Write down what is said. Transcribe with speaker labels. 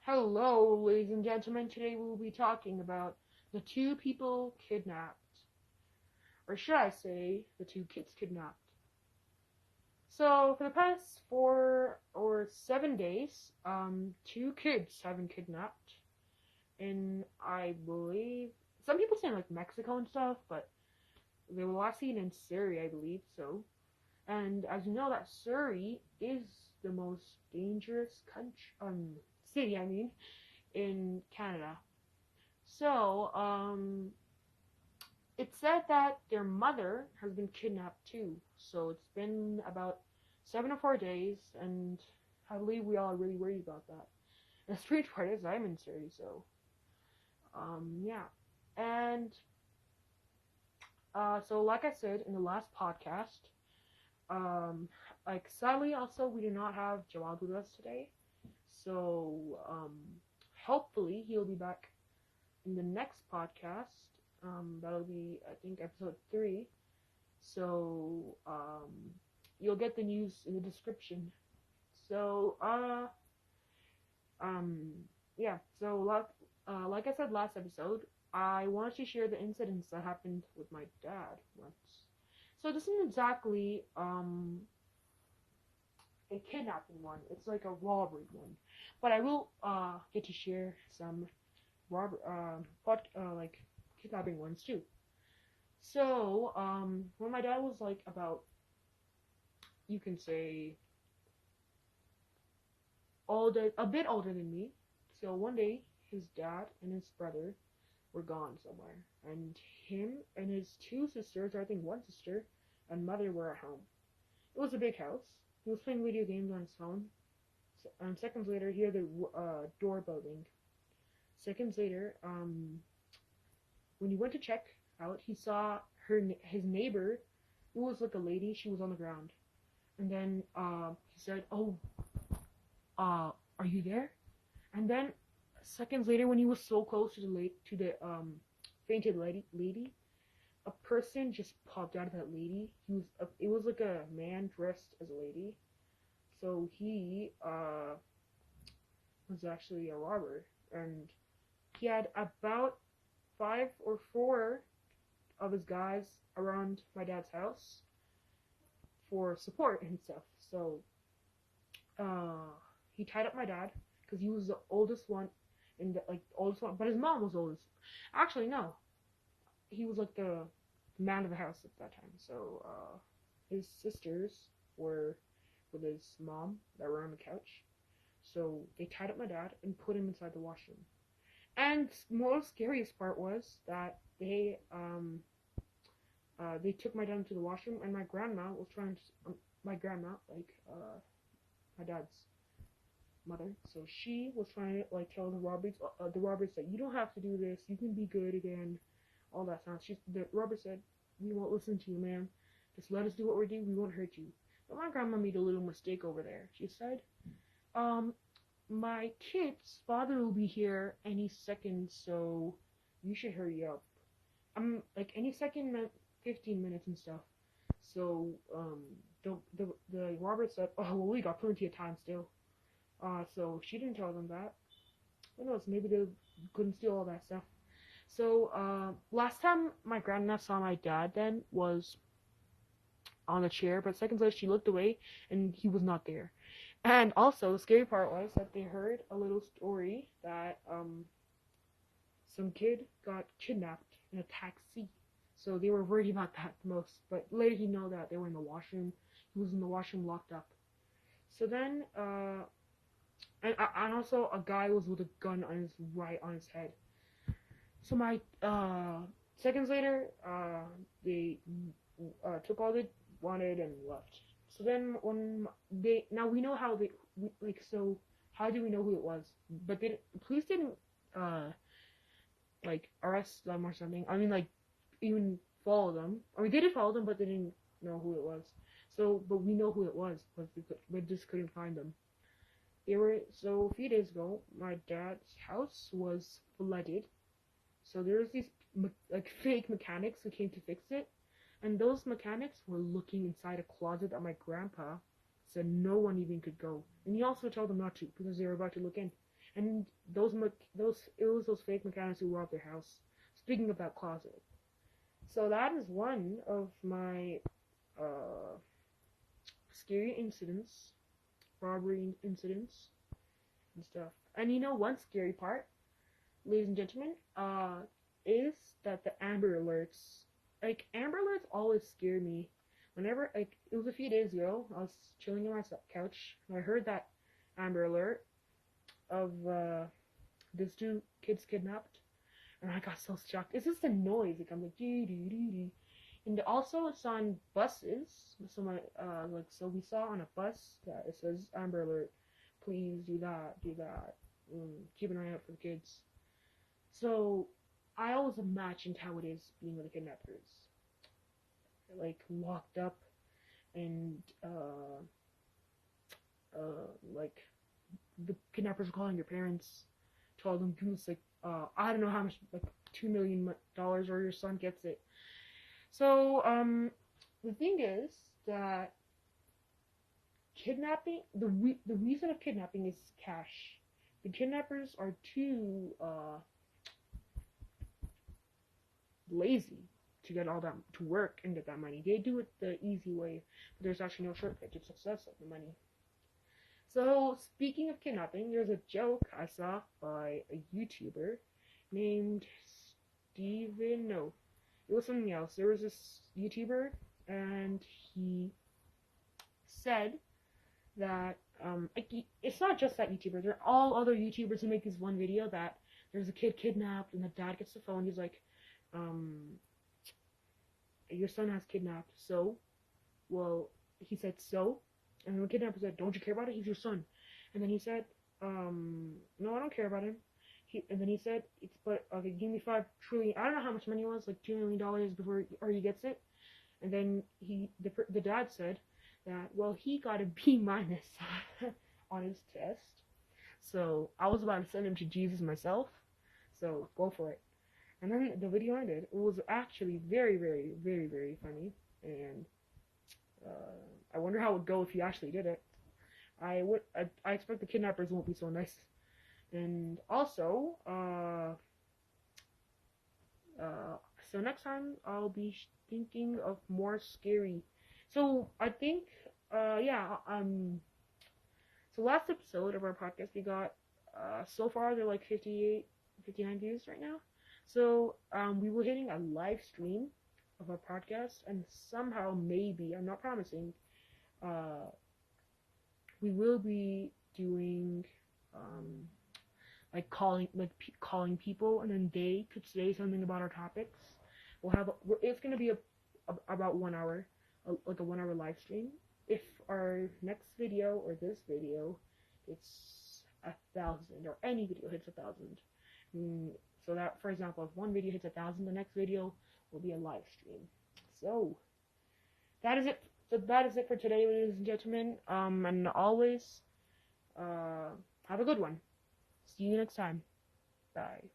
Speaker 1: Hello, ladies and gentlemen. Today we will be talking about the two people kidnapped. Or should I say, the two kids kidnapped. So, for the past 4 or 7 days, two kids have been kidnapped. In, I believe, some people say like Mexico and stuff, but they were last seen in Surrey, I believe so. And as you know, that Surrey is the most dangerous city, in Canada. So, it said that their mother has been kidnapped too. So it's been about 7 or 4 days, and I believe we all are really worried about that. And the strange part is I'm in Surrey, so yeah. And so like I said in the last podcast, like sadly also we do not have Jawad with us today. So hopefully he'll be back in the next podcast. That'll be I think episode 3. So you'll get the news in the description. So um, yeah. So like I said last episode, I wanted to share the incidents that happened with my dad once. So this isn't exactly a kidnapping one. It's like a robbery one, but I will get to share some like kidnapping ones too. So when my dad was like about, you can say, a bit older than me. So one day, his dad and his brother were gone somewhere, and him and his two sisters, or I think one sister, and mother were at home. It was a big house. He was playing video games on his phone. And seconds later, he heard the doorbell ring. Seconds later, when he went to check out, he saw his neighbor. It was like a lady. She was on the ground, and then he said, "Oh, are you there?" And then seconds later, when he was so close to the fainted lady, a person just popped out of that lady. It was like a man dressed as a lady. So he was actually a robber, and he had about 5 or 4 of his guys around my dad's house for support and stuff. So uh, he tied up my dad because he was the oldest one oldest one, but his mom was oldest. Actually, no, he was like the man of the house at that time. So his sisters were with his mom that were on the couch. So they tied up my dad and put him inside the washroom. And the most scariest part was that they took my dad to the washroom, and my grandma was trying to my grandma my dad's mother. So she was trying to like tell the robbers that you don't have to do this. You can be good again. All that sounds. The robber said, "We won't listen to you, ma'am. Just let us do what we do. We won't hurt you." But my grandma made a little mistake over there. She said, "Um, my kid's father will be here any second, so you should hurry up. Like any second meant 15 minutes and stuff." So the robber said, "Oh well, we got plenty of time still." So she didn't tell them that. Who knows? Maybe they couldn't steal all that stuff. So last time my grandma saw my dad then was on a chair, but seconds later she looked away and he was not there. And also the scary part was that they heard a little story that some kid got kidnapped in a taxi. So they were worried about that the most. But later he know that they were in the washroom. He was in the washroom locked up. So then and also a guy was with a gun on his head. So my seconds later, they took all they wanted and left. So then when now we know how so how do we know who it was? But police didn't uh like arrest them or something. I mean like even follow them. I mean they did follow them, but they didn't know who it was. So but we know who it was, but we just couldn't find them. So a few days ago, my dad's house was flooded. So there was these like fake mechanics who came to fix it, and those mechanics were looking inside a closet that my grandpa said no one even could go. And he also told them not to because they were about to look in. and those fake mechanics who robbed their house. Speaking of that closet, so that is one of my scary incidents, robbery incidents and stuff. And you know, one scary part, ladies and gentlemen, is that the Amber Alerts. Like, Amber Alerts always scare me. Whenever, like, it was a few days ago, I was chilling on my couch, and I heard that Amber Alert of, this two kids kidnapped, and I got so shocked. It's just a noise, like, I'm like, dee dee dee dee. And also, it's on buses, so we saw on a bus that it says Amber Alert, please do that, keep an eye out for the kids. So, I always imagined how it is being with the kidnappers. Like, locked up, and, like, the kidnappers are calling your parents, told them, like, I don't know how much, like, $2 million, or your son gets it. So, the thing is that kidnapping, the reason of kidnapping is cash. The kidnappers are too, lazy to get all that, to work and get that money. They do it the easy way, but there's actually no shortcut to success of the money. So, speaking of kidnapping, there's a joke I saw by a YouTuber named Steven, no, it was something else. There was this YouTuber, and he said that, it's not just that YouTuber, there are all other YouTubers who make this one video that there's a kid kidnapped, and the dad gets the phone, he's like, your son has kidnapped, so, well, he said, so, and the kidnapper said, don't you care about it? He's your son. And then he said, no, I don't care about him. And then he said, okay, give me $5 trillion, I don't know how much money it was, like $2 million before, or he gets it. And then the dad said that, well, he got a B- on his test. So, I was about to send him to Jesus myself, so, go for it. And then the video ended. It was actually very, very, very, very funny, and I wonder how it would go if he actually did it. I expect the kidnappers won't be so nice. And also, so next time I'll be thinking of more scary. So I think, so last episode of our podcast we got, so far they're like 58, 59 views right now. So, we were hitting a live stream of our podcast, and somehow, maybe, I'm not promising, we will be doing, like calling people, and then they could say something about our topics. It's gonna be about 1 hour, like a 1 hour live stream. If our next video, or this video, it's 1,000, or any video hits 1,000, so that, for example, if one video hits 1,000, the next video will be a live stream. So, that is it. So that is it for today, ladies and gentlemen. And always, have a good one. See you next time. Bye.